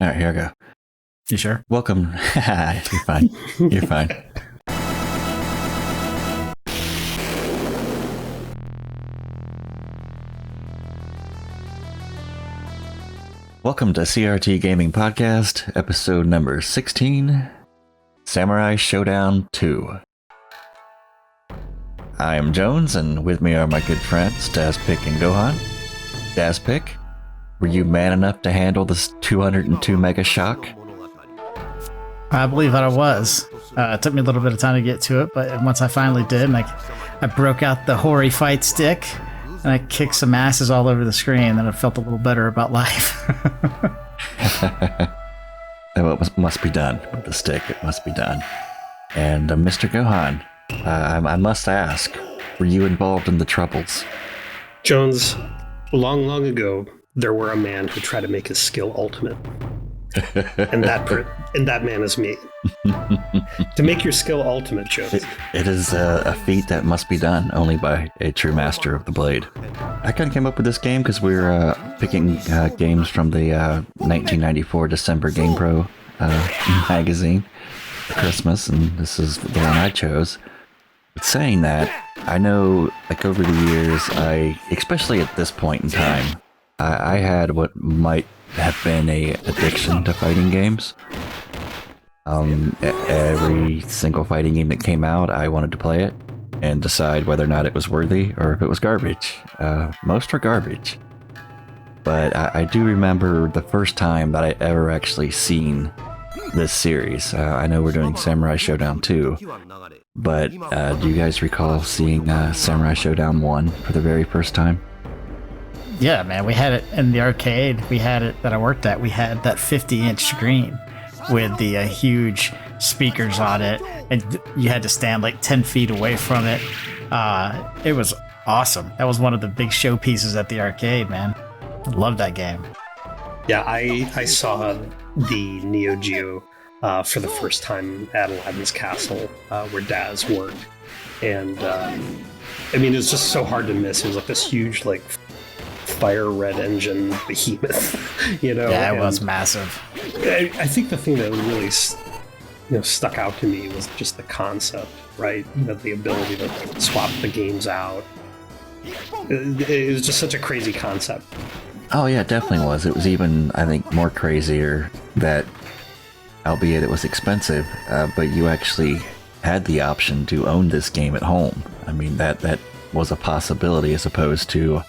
All right, here I go. You sure? Welcome. You're fine. You're fine. Welcome to CRT Gaming Podcast, episode number 16, Samurai Showdown II. I am Jones, and with me are my good friends, Dazpick and Gohan. Dazpick, were you man enough to handle this 202 Mega Shock? I believe that I was. It took me a little bit of time to get to it, but once I finally did, I broke out the Hori fight stick, and I kicked some asses all over the screen, and I felt a little better about life. It must be done with the stick. It must be done. And Mr. Gohan, I must ask, were you involved in the troubles? Jones, long ago, there were a man who tried to make his skill ultimate. and that man is me. To make your skill ultimate, Jones. It is a feat that must be done only by a true master of the blade. I kind of came up with this game because we were picking games from the 1994 December GamePro magazine for Christmas, and this is the one I chose. But saying that, I know, like, over the years, especially at this point in time, I had what might have been a addiction to fighting games. Every single fighting game that came out, I wanted to play it and decide whether or not it was worthy or if it was garbage. Most were garbage. But I do remember the first time that I ever actually seen this series. I know we're doing Samurai Showdown 2, but do you guys recall seeing Samurai Showdown 1 for the very first time? Yeah, man, we had it in the arcade. We had it that I worked at. We had that 50-inch screen with the huge speakers on it, and you had to stand like 10 feet away from it. It was awesome. That was one of the big showpieces at the arcade, man. I love that game. Yeah, I saw the Neo Geo for the first time at Aladdin's Castle, where Daz worked. And, I mean, it was just so hard to miss. It was like this huge, like, fire red engine behemoth, you know? Yeah, it was massive. I think the thing that really stuck out to me was just the concept, right? The ability to swap the games out. It was just such a crazy concept. Oh yeah, it definitely was. It was even, I think, more crazier that, albeit it was expensive, but you actually had the option to own this game at home. I mean, that was a possibility as opposed to,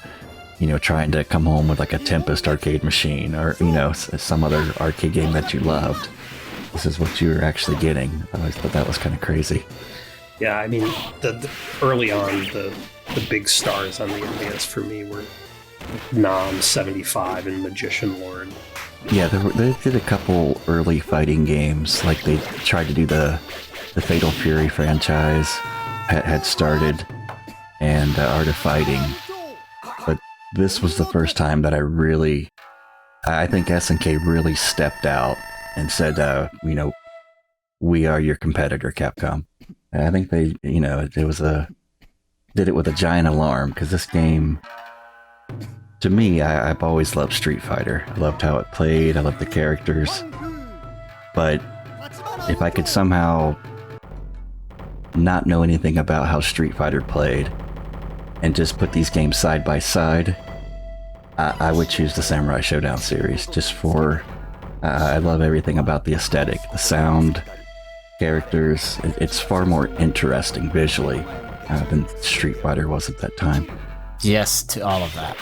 trying to come home with like a Tempest arcade machine or, some other arcade game that you loved. This is what you were actually getting. I always thought that was kind of crazy. Yeah, I mean, the early on, the big stars on the NES for me were Nom 75 and Magician Lord. Yeah, they did a couple early fighting games. Like they tried to do the Fatal Fury franchise had started, and Art of Fighting. But this was the first time that I think SNK really stepped out and said, we are your competitor, Capcom. And I think they, did it with a giant alarm, because this game, to me, I've always loved Street Fighter. I loved how it played, I loved the characters. But if I could somehow not know anything about how Street Fighter played and just put these games side by side, I would choose the Samurai Showdown series just for, I love everything about the aesthetic, the sound, characters. It's far more interesting visually than Street Fighter was at that time. Yes, to all of that.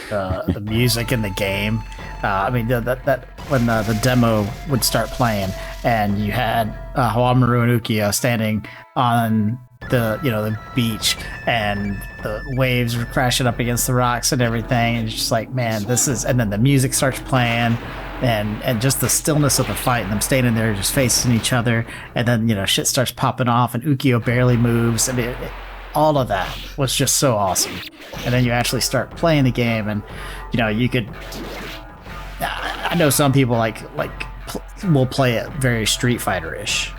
The music in the game. I mean, that when the demo would start playing, and you had Hawamaru and Ukiyo standing on the beach, and the waves were crashing up against the rocks and everything, and it's just like, man, this is. And then the music starts playing, and just the stillness of the fight, and them standing there just facing each other, and then shit starts popping off, and Ukiyo barely moves. I mean, all of that was just so awesome. And then you actually start playing the game, and you could. I know some people will play it very Street Fighter-ish,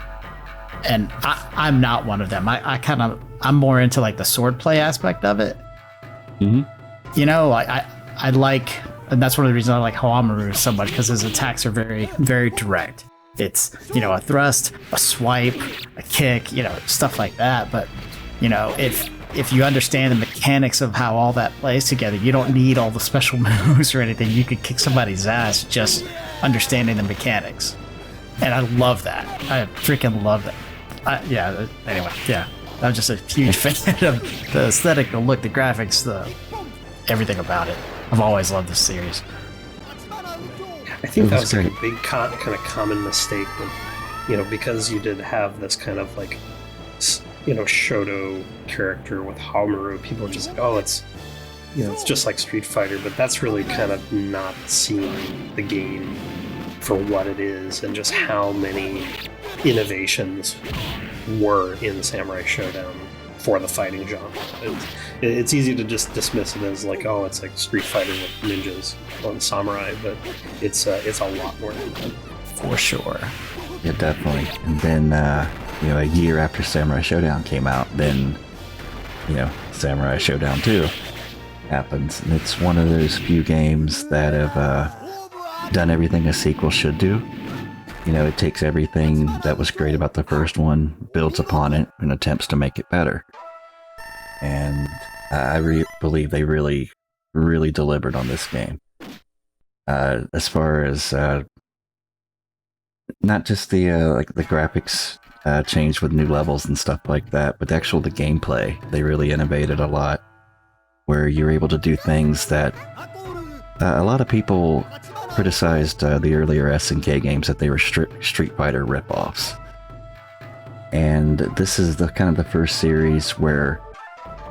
and I'm not one of them. I'm more into like the swordplay aspect of it. Mm-hmm. I like and that's one of the reasons I like Hawamaru so much, because his attacks are very, very direct. It's, a thrust, a swipe, a kick, stuff like that. But, if you understand the mechanics of how all that plays together, you don't need all the special moves or anything. You could kick somebody's ass just understanding the mechanics. And I love that. I freaking love that. Anyway, yeah. I'm just a huge fan of the aesthetic, the look, the graphics, everything about it. I've always loved this series. I think that was like a big kind of common mistake when, because you did have this kind of like, Shoto character with Hawamaru. People are just like, oh, it's just like Street Fighter, but that's really kind of not seeing the game for what it is and just how many innovations were in Samurai Showdown for the fighting genre. It's easy to just dismiss it as like, oh, it's like Street Fighter with ninjas on samurai, but it's a lot more than that. For sure. Yeah, definitely. And then, a year after Samurai Showdown came out, then, Samurai Showdown II happens. And it's one of those few games that have done everything a sequel should do. It takes everything that was great about the first one, builds upon it, and attempts to make it better. And I believe they really, really delivered on this game. As far as not just the graphics changed with new levels and stuff like that, but the gameplay, they really innovated a lot, where you're able to do things that a lot of people criticized the earlier SNK games that they were Street Fighter ripoffs. And this is the kind of the first series where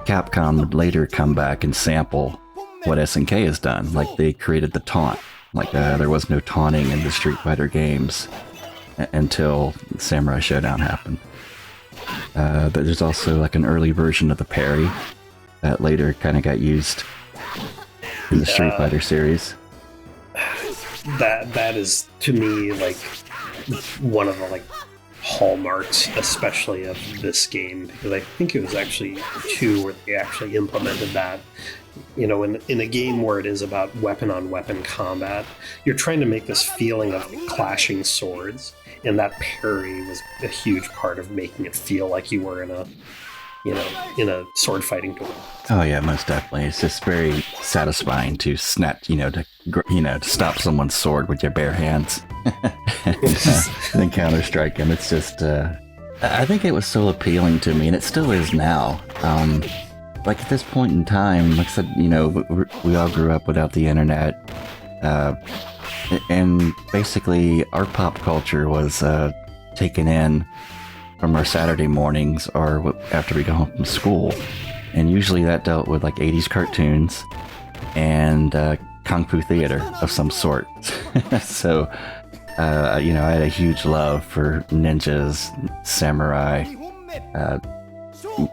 Capcom would later come back and sample what SNK has done. Like, they created the taunt. Like, there was no taunting in the Street Fighter games until Samurai Showdown happened. But there's also like an early version of the parry that later kind of got used in the Street Fighter series. That is, to me, like one of the like hallmarks, especially of this game, because I think it was actually 2 where they actually implemented that. In a game where it is about weapon-on-weapon combat, you're trying to make this feeling of clashing swords, and that parry was a huge part of making it feel like you were in a sword fighting duel. Oh yeah, most definitely. It's just very satisfying to snap, to stop someone's sword with your bare hands, and then counter strike him. It's just, I think it was so appealing to me, and it still is now. Like, at this point in time, like I said, we all grew up without the internet, and basically our pop culture was taken in from our Saturday mornings or after we go home from school. And usually that dealt with like 80s cartoons and Kung Fu theater of some sort. So, I had a huge love for ninjas, samurai,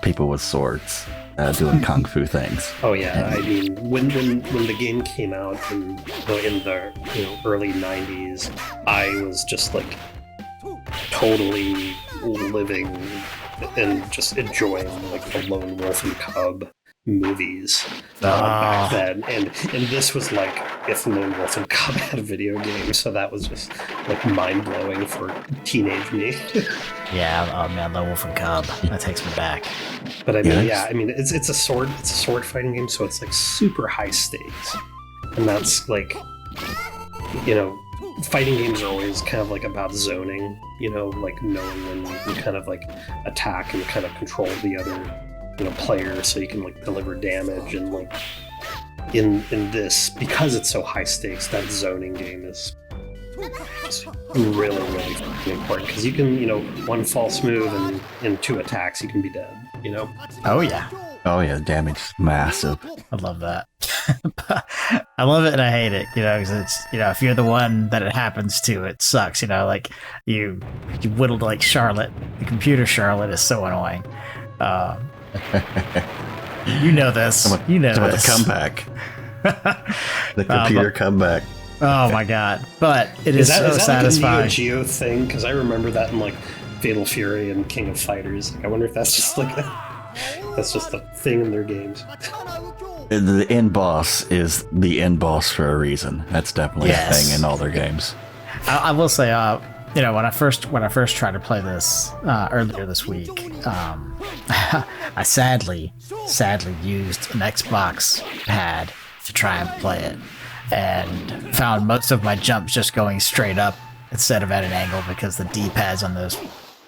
people with swords, doing Kung Fu things. Oh yeah, I mean, when the game came out in the early 90s, I was just like totally living and just enjoying like the Lone Wolf and Cub movies back then, and this was like if Lone Wolf and Cub had a video game, so that was just like mind-blowing for teenage me. Yeah, oh man, Lone Wolf and Cub, that takes me back. But I mean, it's a sword fighting game, so it's like super high stakes, and that's like, fighting games are always kind of like about zoning, like knowing when you can kind of like attack and kind of control the other player so you can like deliver damage. And like in this, because it's so high stakes, that zoning game is really, really important, because you can, one false move and in 2 attacks you can be dead, Oh yeah. Oh yeah, damage is massive. I love that. I love it and I hate it, because it's, if you're the one that it happens to, it sucks, like you whittled like Charlotte. The computer Charlotte is so annoying. You know this. This. The comeback. The computer comeback. Oh my god! But it is so satisfying. Is that like a Neo Geo thing? Because I remember that in like Fatal Fury and King of Fighters. I wonder if that's just like That's just a thing in their games. The end boss is the end boss for a reason. That's definitely a thing in all their games. I will say, you know, when I first tried to play this earlier this week, I sadly used an Xbox pad to try and play it, and found most of my jumps just going straight up instead of at an angle because the D-pads on those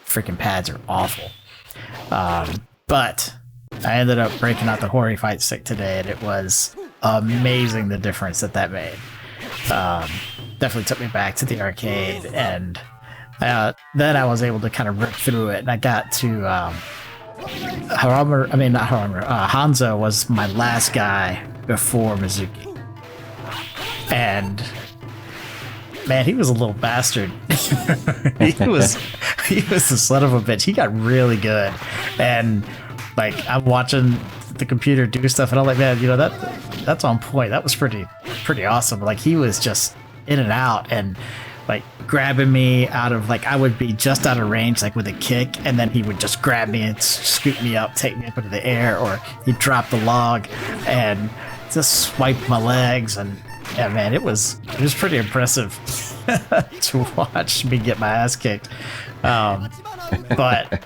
freaking pads are awful. But I ended up breaking out the Hori fight stick today, and it was amazing the difference that made. Definitely took me back to the arcade, and then I was able to kind of rip through it, and I got to Hanzo was my last guy before Mizuki. And man, he was a little bastard. he was the son of a bitch. He got really good. And like, I'm watching the computer do stuff, and I'm like, man, you know, that's on point. That was pretty awesome. Like, he was just in and out, and like grabbing me out of, like, I would be just out of range, like with a kick, and then he would just grab me and scoop me up, take me up into the air, or he'd drop the log and just swipe my legs. And yeah, man, it was pretty impressive to watch me get my ass kicked. But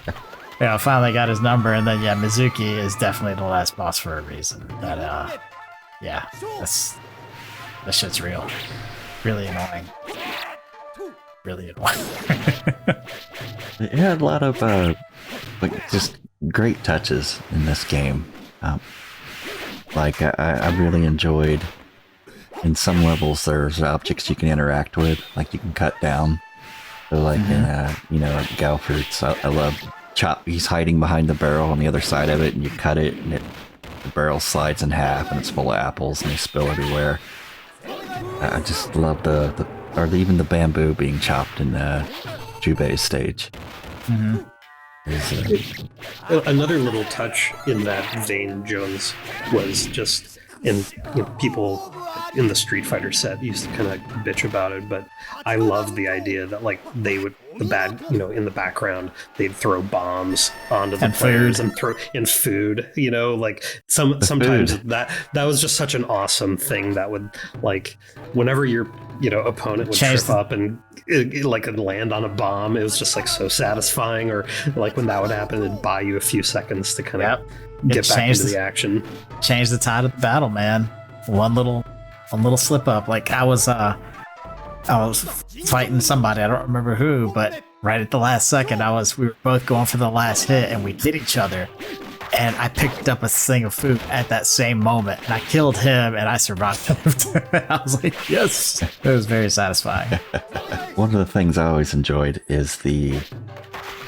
you know, finally got his number, and then yeah, Mizuki is definitely the last boss for a reason. That yeah, that shit's real. Really annoying. Really annoying. It had a lot of like just great touches in this game. Like I really enjoyed. In some levels, there's objects you can interact with, like you can cut down. So, like in you know, like Galford's, I love Chop. He's hiding behind the barrel on the other side of it, and you cut it, and the barrel slides in half, and it's full of apples, and they spill everywhere. I just love even the bamboo being chopped in Jubei's stage. Another little touch in that vein, Jones, was just people in the Street Fighter set used to kind of bitch about it, but I love the idea that, like, they would, in the background, they'd throw bombs onto the players and throw in food, you know, like sometimes that was just such an awesome thing that would, like, whenever your, you know, opponent would trip up and like land on a bomb, it was just like so satisfying. Or like when that would happen, it'd buy you a few seconds to kind of get back into the action. Change the tide of the battle, man. One little slip up. Like I was fighting somebody, I don't remember who, but right at the last second, we were both going for the last hit, and we hit each other. And I picked up a thing of food at that same moment, and I killed him, and I survived. I was like, yes! It was very satisfying. One of the things I always enjoyed is the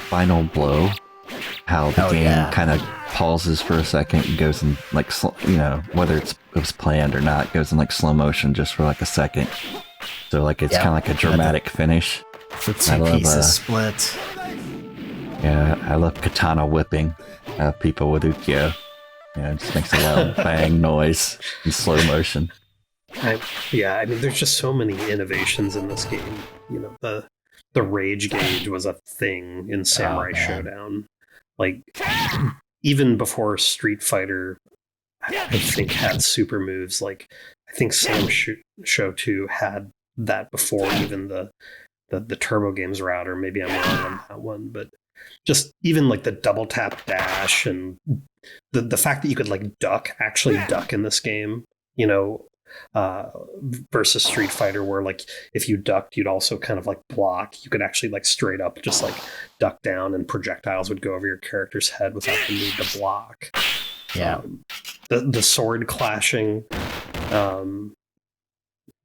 final blow. How the game kind of pauses for a second and goes in, like, you know, whether it was planned or not, goes in like slow motion just for like a second. So like it's kind of like a dramatic finish. The two pieces split. Yeah, I love katana whipping people with ukiyo. Yeah, it just makes a loud bang noise in slow motion. I mean, there's just so many innovations in this game. You know, the rage gauge was a thing in Samurai Showdown. Like, even before Street Fighter, I think, had super moves. Like, I think Sam Show 2 had that before even the Turbo Games router. Maybe I'm wrong on that one, but just even like the double tap dash and the fact that you could like actually duck in this game, you know, versus Street Fighter, where like if you ducked, you'd also kind of like block. You could actually like straight up just like duck down, and projectiles would go over your character's head without the need to block. Yeah. The sword clashing.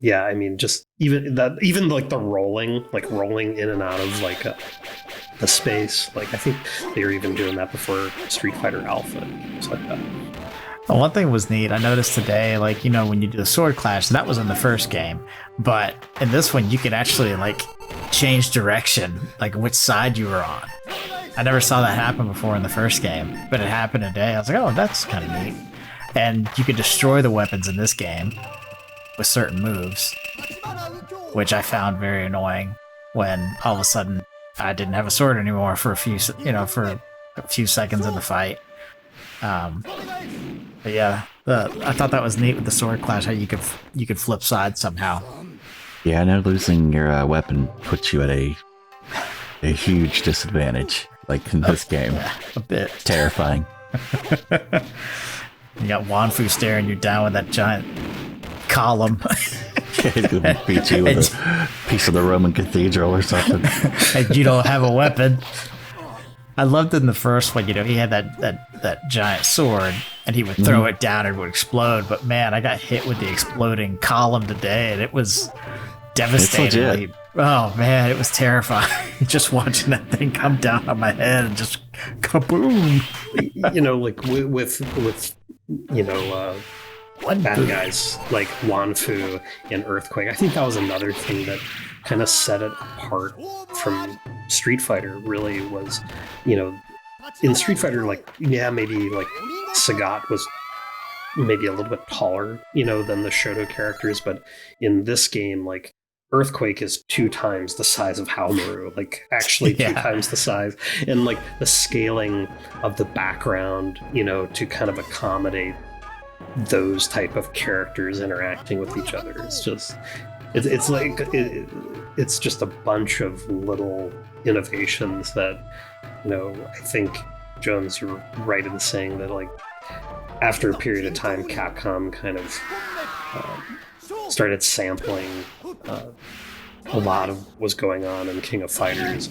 Yeah, I mean, just even like the rolling in and out of like the space. Like I think they were even doing that before Street Fighter Alpha and things like that. Well, one thing was neat. I noticed today, like, you know, when you do the sword clash, that was in the first game, but in this one, you could actually like change direction, like which side you were on. I never saw that happen before in the first game, but it happened today. I was like, oh, that's kind of neat. And you could destroy the weapons in this game with certain moves, which I found very annoying when all of a sudden I didn't have a sword anymore for a few seconds in the fight. But yeah, I thought that was neat with the sword clash, how you could flip sides somehow. Yeah, I know losing your weapon puts you at a huge disadvantage, like in this game. Yeah, a bit. Terrifying. You got Wanfu staring you down with that giant column. He's gonna beat you with a piece of the Roman cathedral or something. And you don't have a weapon. I loved in the first one, he had that giant sword, and he would throw it down and it would explode. But man, I got hit with the exploding column today, and it was devastating. Oh man, it was terrifying. Just watching that thing come down on my head and just kaboom. Like with bad guys like Wanfu and Earthquake. I think that was another thing that kind of set it apart from Street Fighter. Really was, in Street Fighter, maybe like Sagat was maybe a little bit taller, than the Shoto characters, but in this game, like, Earthquake is 2 times the size of Haomaru, like actually 2 times the size, and like the scaling of the background, to kind of accommodate those type of characters interacting with each other. It's just, it's just a bunch of little innovations that, I think, Jones, you're right in saying that, like, after a period of time, Capcom kind of started sampling a lot of what was going on in King of Fighters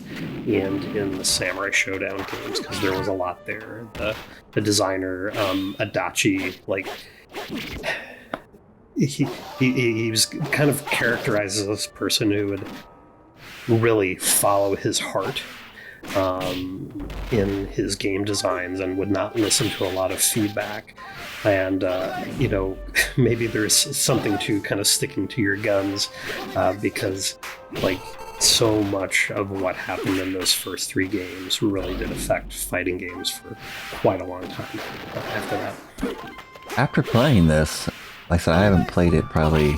and in the Samurai Showdown games, because there was a lot there. The designer, Adachi, like, he was kind of characterized as this person who would really follow his heart in his game designs and would not listen to a lot of feedback. And, maybe there's something to kind of sticking to your guns, because, like, so much of what happened in those first 3 games really did affect fighting games for quite a long time after that. After playing this, like I said, I haven't played it probably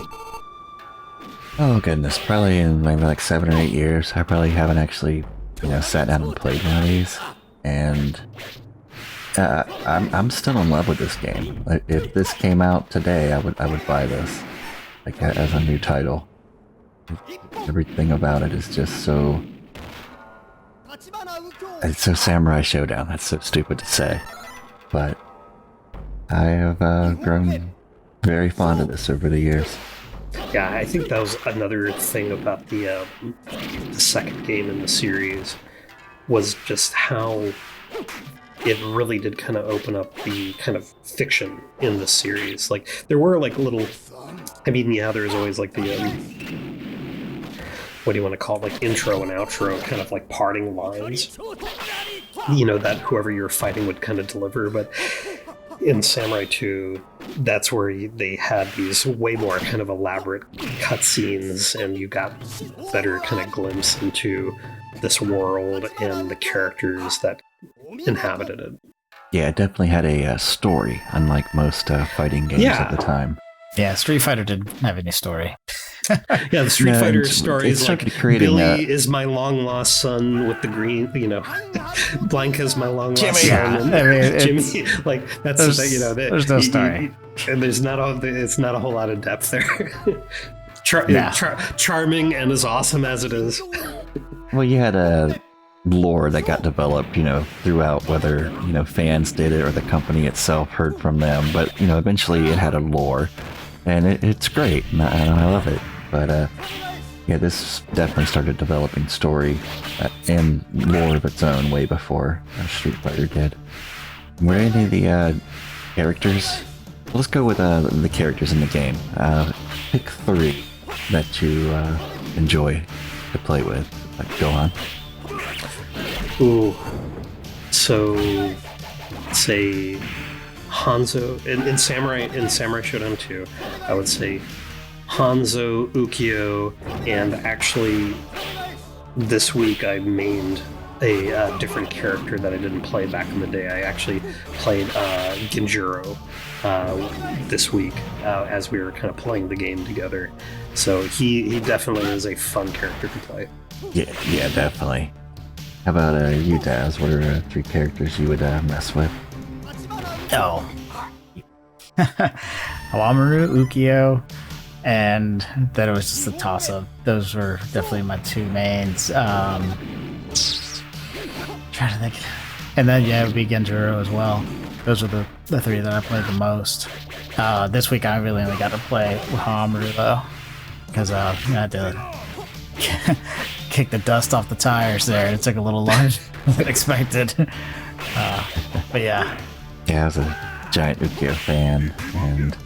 in maybe like 7 or 8 years. I probably haven't actually, sat down and played one of these. And I'm still in love with this game. If this came out today, I would buy this, like, as a new title. Everything about it is just so. It's so Samurai Showdown. That's so stupid to say, but I have grown very fond of this over the years. Yeah, I think that was another thing about the second game in the series, was just how it really did kind of open up the kind of fiction in the series. Like, there were like little, there's always like the what do you want to call it, like intro and outro kind of like parting lines, that whoever you're fighting would kind of deliver. But in Samurai 2, that's where they had these way more kind of elaborate cutscenes, and you got better kind of glimpse into this world and the characters that inhabited it. Yeah, it definitely had a story, unlike most fighting games at the time. Yeah, Street Fighter didn't have any story. Yeah, the Street Fighter story is like, Billy is my long lost son with the green, Blanca's my long lost son. And Jimmy, like, that's there's no story, and it's not a whole lot of depth there. Charming and as awesome as it is. Well, you had a lore that got developed, throughout, whether, fans did it or the company itself heard from them. But, eventually it had a lore, and it's great, and I love it. But, this definitely started developing story and lore of its own way before Street Fighter did. Were any of the characters? Let's go with the characters in the game. Pick 3 that you enjoy to play with, like Gohan. Ooh, so say Hanzo in Samurai Showdown 2. I would say Hanzo, Ukyo, and actually this week I mained a different character that I didn't play back in the day. I actually played Genjuro this week as we were kind of playing the game together. So he definitely is a fun character to play. Yeah, definitely. How about you, Daz? What are 3 characters you would mess with? Oh. Hawamaru, Ukyo, and then it was just a toss-up. Those were definitely my two mains. Trying to think. And then, yeah, it would be Genjuro as well. Those were the three that I played the most. This week I really only got to play with Hawamaru, though, because I had to kick the dust off the tires there. It took a little longer than expected. But yeah. Yeah, I was a giant Ukyo fan, and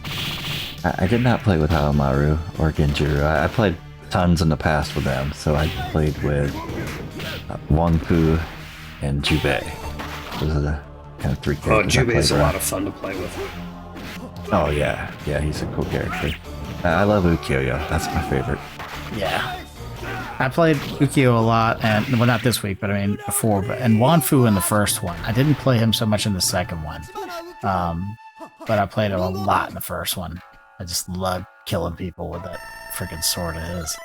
I did not play with Hawamaru or Genjuro. I played tons in the past with them, so I played with Wangfu and Jubei. Those are the kind of three characters. Oh, Jubei's a lot of fun to play with. Oh yeah, he's a cool character. I love Ukyo, that's my favorite. Yeah. I played Ukyo a lot, and well, not this week, but I mean before. And Wanfu in the first one. I didn't play him so much in the second one, but I played him a lot in the first one. I just loved killing people with that freaking sword of his.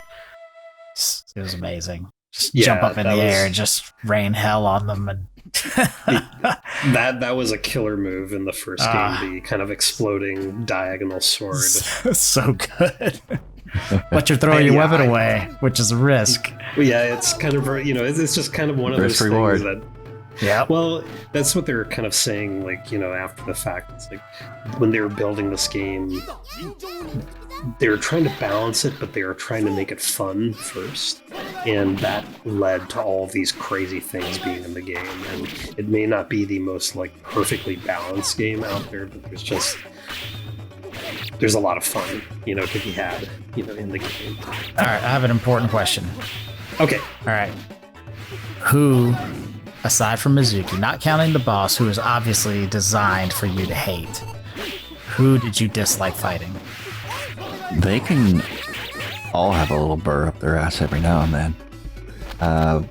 It was amazing. Just jump up in the air and just rain hell on them, and that was a killer move in the first game. The kind of exploding diagonal sword. So good. But you're throwing your weapon away, which is a risk. Yeah, it's kind of, it's just kind of one of those things that. Yeah. Well, that's what they're kind of saying, like, after the fact. It's like when they were building this game, they were trying to balance it, but they were trying to make it fun first. And that led to all of these crazy things being in the game. And it may not be the most, like, perfectly balanced game out there, but there's a lot of fun, to be had, in the game. All right, I have an important question. Okay. All right. Who, aside from Mizuki, not counting the boss, who is obviously designed for you to hate, who did you dislike fighting? They can all have a little burr up their ass every now and then.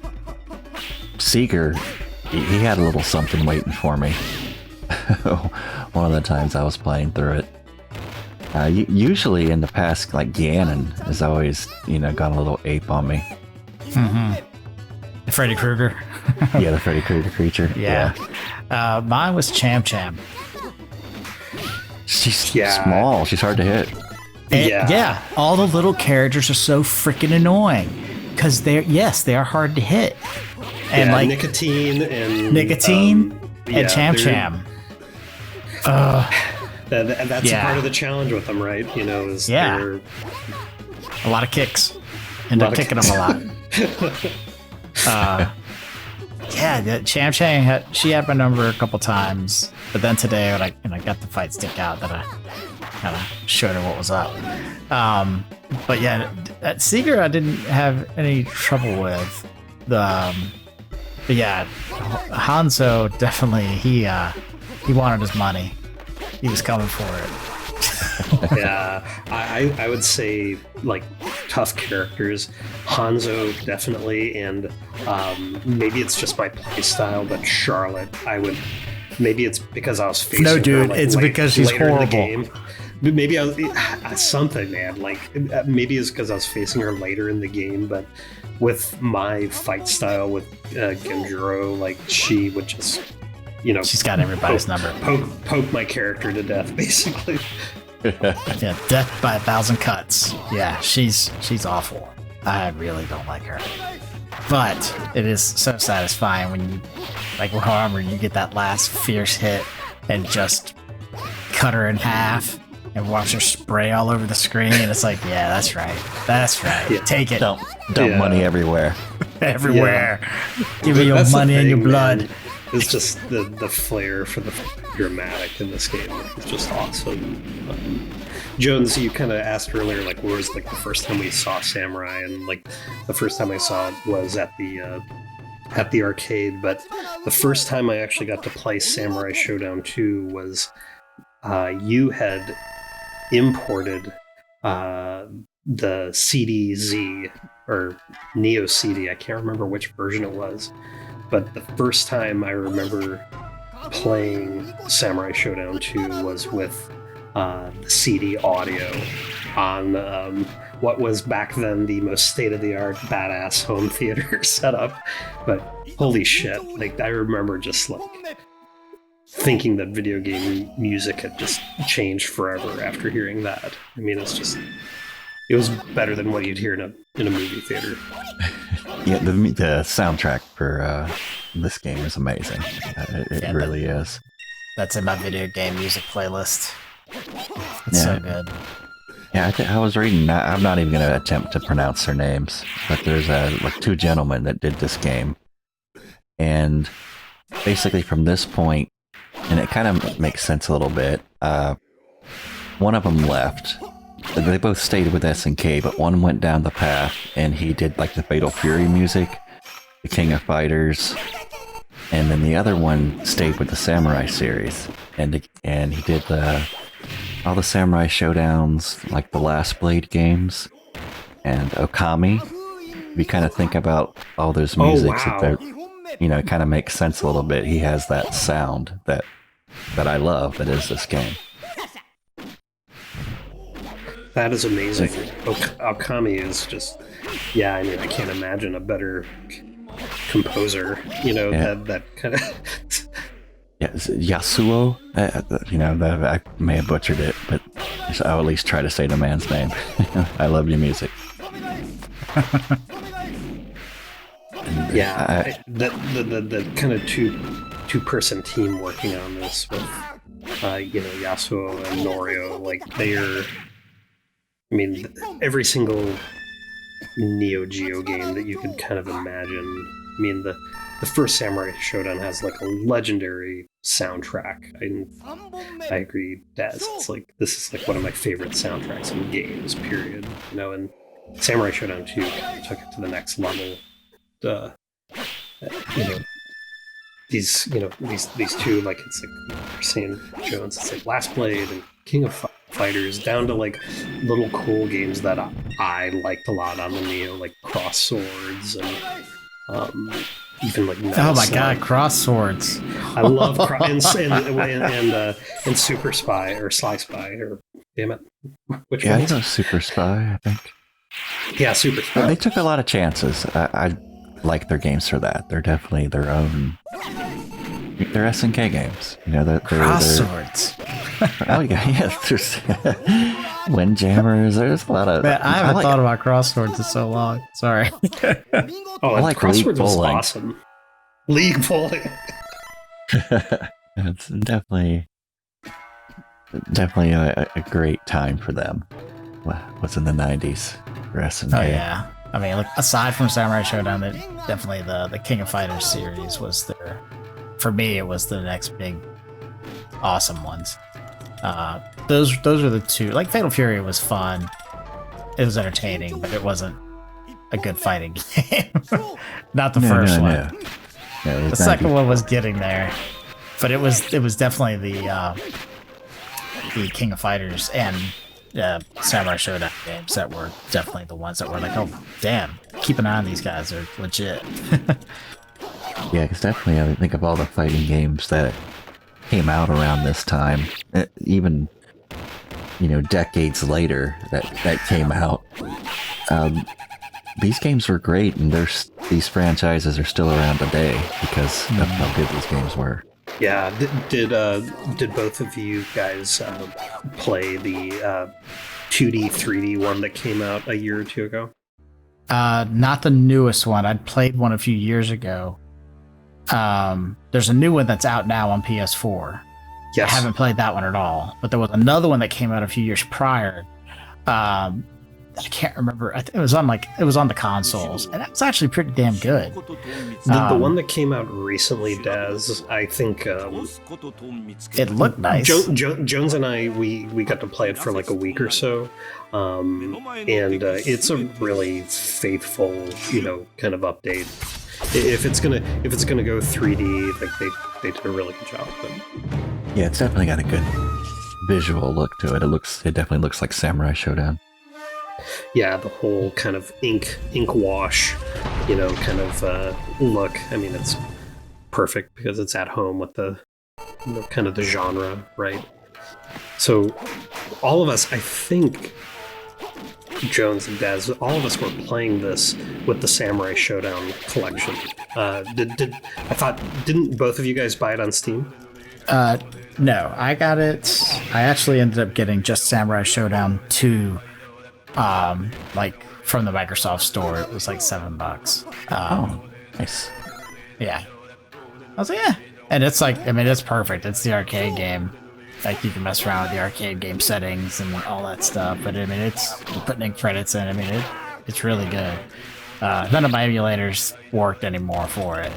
Seeger, he had a little something waiting for me. One of the times I was playing through it. Usually in the past, like Ganon has always, gone a little ape on me. Mm-hmm. The Freddy Krueger. Yeah, the Freddy Krueger creature. Yeah. Mine was Cham Cham. She's small. She's hard to hit. Yeah. All the little characters are so freaking annoying because they are hard to hit. And like Nicotine and Cham Cham. That's a part of the challenge with them, right? They're a lot of kicks. End up kicking them a lot. Cham Cham she had my number a couple times, but then today when I got the fight stick out, that I kind of showed her what was up. But yeah, at Seeger I didn't have any trouble with. But yeah, Hanzo definitely he wanted his money. He was coming for it. Yeah, I would say, like, tough characters. Hanzo, definitely, and maybe it's just my play style, but Charlotte, maybe it's because I was facing her, dude, it's because she's horrible. In the game. Maybe I was something, man. Like, maybe it's because I was facing her later in the game, but with my fight style with Genjuro, like, she would just... she's got everybody's number. Poke my character to death, basically. Yeah, death by 1,000 cuts. Yeah, she's awful. I really don't like her. But it is so satisfying when you, like with Armor, you get that last fierce hit and just cut her in half and watch her spray all over the screen. And it's like, yeah, that's right. Yeah. Take it. Dump money everywhere. Everywhere. Yeah. Give me your money and your blood. Man. It's just the flair for the dramatic in this game. It's just awesome. Jones, you kind of asked earlier, like, where was, like, the first time we saw Samurai, and, like, the first time I saw it was at the arcade. But the first time I actually got to play Samurai Showdown 2 was you had imported the CD-Z or Neo CD. I can't remember which version it was. But the first time I remember playing Samurai Showdown 2 was with the CD audio on what was back then the most state-of-the-art badass home theater setup. But holy shit, like, I remember just like thinking that video game music had just changed forever after hearing that. I mean, it was better than what you'd hear in a movie theater. Yeah, the soundtrack for this game is amazing. It really is. That's in my video game music playlist. It's so good. Yeah, I was reading. I'm not even going to attempt to pronounce their names, but there's like two gentlemen that did this game, and basically from this point, and it kind of makes sense a little bit. One of them left. They both stayed with SNK, but one went down the path, and he did like the Fatal Fury music, the King of Fighters, and then the other one stayed with the Samurai series, and he did all the Samurai Showdowns, like the Last Blade games, and Okami. If you kind of think about all those musics, it kind of makes sense a little bit. He has that sound that I love, that is this game. That is amazing. Okami is just, I mean, I can't imagine a better composer, that kind of... Yeah, Yasuo, I may have butchered it, but I'll at least try to say the man's name. I love your music. The kind of two-person team working on this with, Yasuo and Norio, like I mean, every single Neo Geo game that you could kind of imagine. I mean, the first Samurai Showdown has like a legendary soundtrack. I agree, Daz. This is like one of my favorite soundtracks in games, period. And Samurai Showdown 2 kind of took it to the next level. These two, like, it's like you're saying, Jones, it's like Last Blade and King of Fighters, down to like little cool games that I liked a lot on the Neo, like Cross Swords and even like oh my god, Cross Swords! I love and Super Spy or Sly Spy or damn it, which one? I know Super Spy, I think. Yeah, Super Spy. They took a lot of chances. I like their games for that. They're definitely their own. They're SNK games. Cross Swords. Oh yeah, there's Windjammers. There's a lot of. Man, I haven't thought about Cross Swords in so long. Sorry. I like Cross Swords was awesome. League bowling. It's definitely a great time for them. What's in the 90s for SNK? Oh yeah. I mean, look, aside from Samurai Showdown, definitely the King of Fighters series was their. For me, it was the next big, awesome ones. Those are the two. Like Fatal Fury was fun. It was entertaining, but it wasn't a good fighting game. Not the first one. No, the second one was getting there, but it was definitely the King of Fighters and Samurai Showdown games that were definitely the ones that were like, oh damn, keep an eye on these guys. They're legit. Yeah, because definitely I think of all the fighting games that came out around this time, even decades later that came out. These games were great, and these franchises are still around today because of how good these games were. Yeah, did both of you guys play the 2D, 3D one that came out a year or two ago? Not the newest one. I'd played one a few years ago. There's a new one that's out now on PS4. Yes. I haven't played that one at all, but there was another one that came out a few years prior. I can't remember. I think it was on the consoles, and that was actually pretty damn good. The one that came out recently, Daz, I think it looked nice. Jones and I we got to play it for like a week or so, and it's a really faithful, kind of update. If it's gonna go 3D, like they did a really good job with it. Yeah, it's definitely got a good visual look to it. It definitely looks like Samurai Showdown. Yeah, the whole kind of ink wash, kind of look. I mean, it's perfect because it's at home with the kind of the genre, right? So all of us, I think, Jones and Daz, all of us were playing this with the Samurai Showdown collection. Didn't both of you guys buy it on Steam? No, I got it. I actually ended up getting just Samurai Showdown 2, like from the Microsoft store. It was like $7. Nice. Yeah. I was like, yeah. And it's like, I mean, it's perfect. It's the arcade game. Like, you can mess around with the arcade game settings and all that stuff. But I mean, it's putting in credits in. I mean, it's really good. None of my emulators worked anymore for it.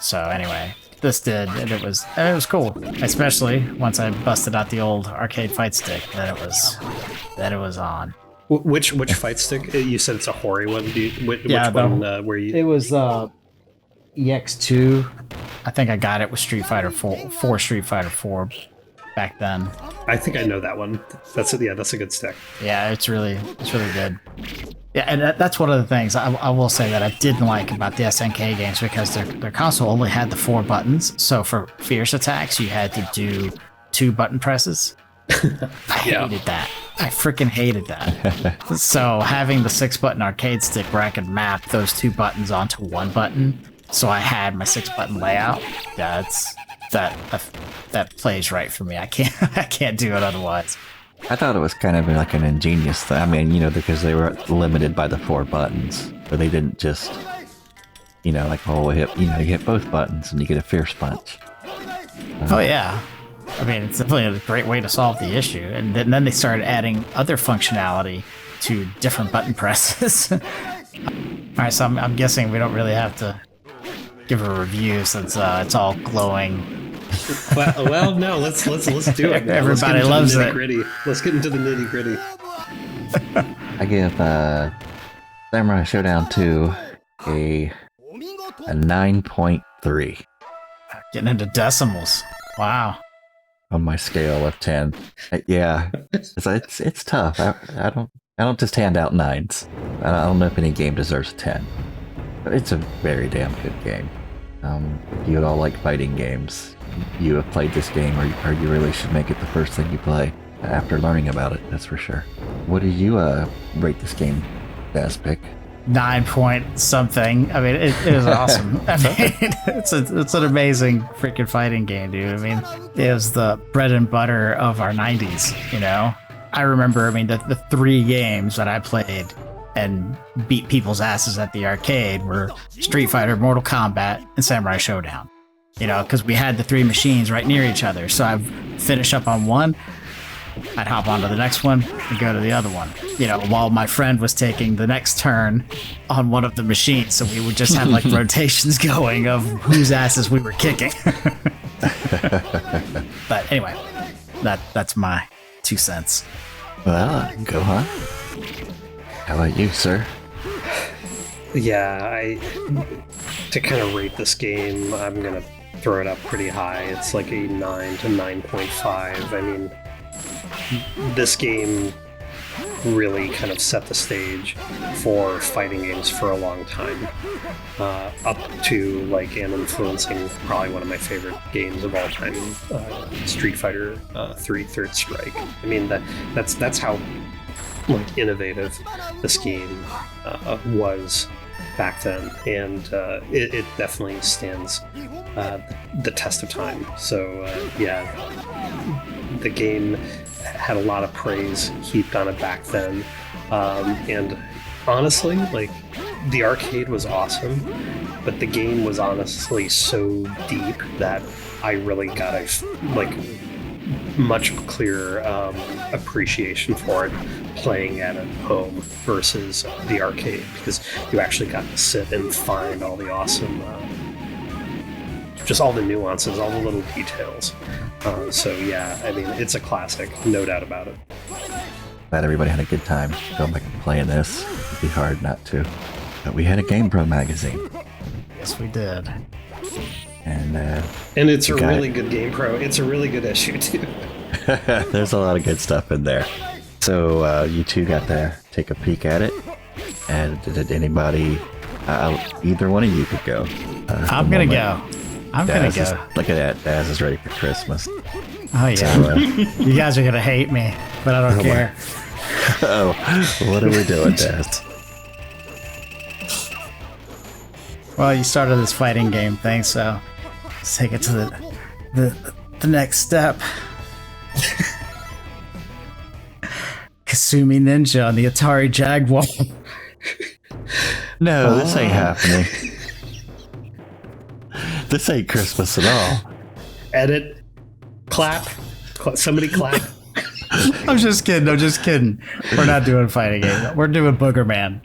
So anyway, this did, and it was cool. Especially once I busted out the old arcade fight stick, then it was on. Which fight stick? You said it's a Hori one. Which one were you? It was EX2. I think I got it with Street Fighter 4 Street Fighter 4 back then. I think I know that one. That's a good stick. Yeah, it's really good. Yeah, and that's one of the things I will say that I didn't like about the SNK games, because their console only had the 4 buttons. So for fierce attacks, you had to do 2 button presses. I hated that. I freaking hated that. So having the 6-button arcade stick where I could map those 2 buttons onto 1 button, so I had my 6-button layout. Yeah, that plays right for me. I can't do it otherwise. I thought it was kind of like an ingenious thing. I mean, because they were limited by the 4 buttons, but they didn't just, like, you hit both buttons and you get a fierce punch. Oh yeah. I mean, it's definitely a great way to solve the issue. And then they started adding other functionality to different button presses. All right, so I'm guessing we don't really have to give a review since it's all glowing. Well, no. Let's do it. Everybody loves it. Let's get into the nitty gritty. I give Samurai Showdown 2 a 9.3 Getting into decimals. Wow. on my scale of 10. Yeah, it's tough. I don't just hand out 9s. I don't know if any game deserves a 10, but it's a very damn good game. If you all like fighting games, you have played this game, or you really should make it the first thing you play after learning about it. That's for sure. What do you rate this game, Dazpick? 9 point something. I mean, it is awesome. I mean, it's an amazing freaking fighting game, dude. I mean, it was the bread and butter of our 90s, you know? I remember, I mean, the 3 games that I played and beat people's asses at the arcade were Street Fighter, Mortal Kombat, and Samurai Showdown. You know, because we had the 3 machines right near each other. So I'd finish up on one, I'd hop onto the next one and go to the other one, you know, while my friend was taking the next turn on one of the machines. So we would just have like rotations going of whose asses we were kicking. But anyway, that's my 2 cents. Well, Gohan, how about you, sir? Yeah, to kind of rate this game, I'm gonna throw it up pretty high. It's like a 9 to 9.5. I mean, this game really kind of set the stage for fighting games for a long time, up to like and influencing probably one of my favorite games of all time, Street Fighter 3 Third Strike. I mean, that's how like innovative this game was back then, and it definitely stands the test of time. So yeah, the game had a lot of praise heaped on it back then, and honestly, like, the arcade was awesome, but the game was honestly so deep that I really got a like much clearer appreciation for it playing at home versus the arcade, because you actually got to sit and find all the awesome just all the nuances, all the little details. So yeah, I mean, it's a classic, no doubt about it. Glad everybody had a good time going back and playing this. It'd be hard not to. But we had a GamePro magazine. Yes, we did. And it's a really good GamePro. It's a really good issue too. There's a lot of good stuff in there. So you two got to take a peek at it. And did anybody, either one of you could go? I'm gonna go. Look at that. Daz is ready for Christmas. Oh yeah. So, you guys are gonna hate me, but I don't care. Oh, what are we doing, Daz? Well, you started this fighting game thing, so let's take it to the next step. Kasumi Ninja on the Atari Jaguar. No, this ain't happening. This ain't Christmas at all. Edit. Clap. Somebody clap. I'm just kidding. We're not doing fighting game. We're doing Booger Man.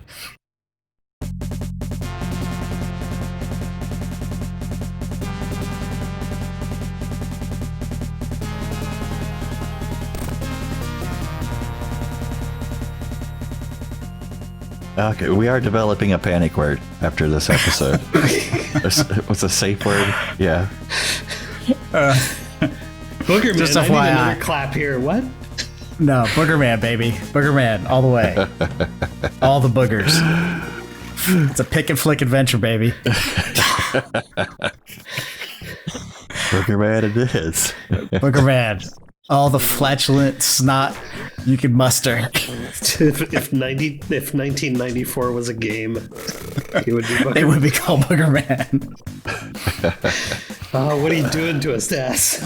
Okay, we are developing a panic word after this episode. What's a safe word? Yeah. Booger Man. Just I need FYI. another clap here. What? No, Booger Man, baby. Booger Man, all the way. All the boogers. It's a pick and flick adventure, baby. Booger Man it is. Booger Man. All the flatulent snot you can muster. If 1994 was a game, it would be Booger. It would be called Booger Man. Oh, what are you doing to us, Daz?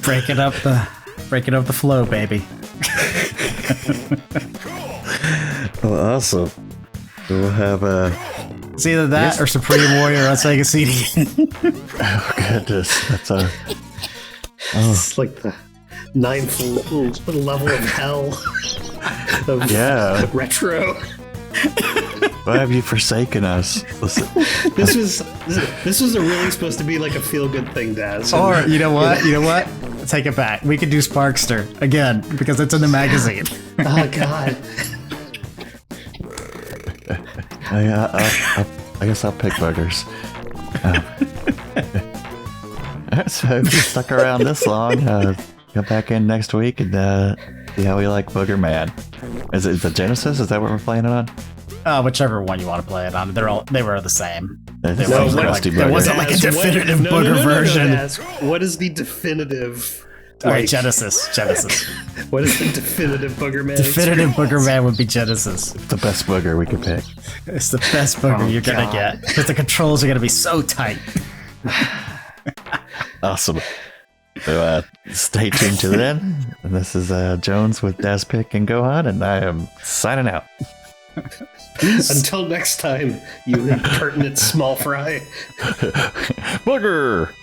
Breaking up the flow, baby. Oh, awesome. We'll have It's either that or Supreme Warrior on Sega CD. oh goodness, that's a It's like the 9th level of hell of retro. why have you forsaken us? Listen. This was really supposed to be like a feel good thing, Daz. Or you know what? Take it back. We could do Sparkster again because it's in the magazine. Oh God. I guess I'll pick boogers. So if you stuck around this long, come back in next week and see how we like Booger Man. Is it the Genesis? Is that what we're playing it on? Whichever one you want to play it on. They were the same. There wasn't like a definitive booger version. Daz, what is the definitive? All right, Genesis. What is the definitive Booger Man? Definitive Booger Man would be Genesis. The best booger we could pick. It's the best booger you're gonna get because the controls are gonna be so tight. Awesome. So stay tuned to then. And this is Jones with Dazpick and Gohan, and I am signing out. Until next time, you impertinent small fry. Booger!